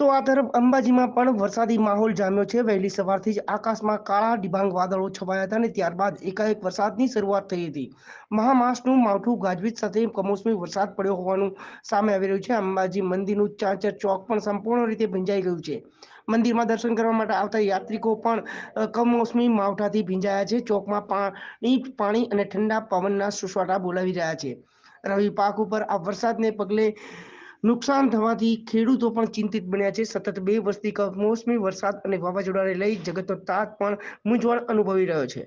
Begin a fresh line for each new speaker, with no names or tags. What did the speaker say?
તો આ તરફ અંબાજીમાં પણ વરસાદી માહોલ જામ્યો છે। વહેલી સવારથી જ આકાશમાં કાળા ડિબાંગ વાદળો છવાયા હતા અને ત્યારબાદ એકાએક વરસાદની શરૂઆત થઈ હતી। મહામાસનું માવઠું ગાજવીજ સાથે કમોસમી વરસાદ પડ્યો હોવાનું સામે આવી રહ્યું છે। અંબાજી મંદિરનું ચાચર ચોક પણ સંપૂર્ણ રીતે ભીંજાઈ ગયું છે। મંદિરમાં દર્શન કરવા માટે આવતા યાત્રિકો પણ કમોસમી માવઠાથી ભીંજાયા છે। ચોકમાં પાણી અને ઠંડા પવનના સુસવાટા બોલાવી રહ્યા છે। રવિ પાક ઉપર આ વરસાદને પગલે નુકસાન થવાથી ખેડૂતો પણ ચિંતિત બન્યા છે। સતત 2 વર્ષથી કમોસમી વરસાદ અને વાવાઝોડાને લઈ જગતનો તાત પણ મૂંઝવણ અનુભવી રહ્યો છે।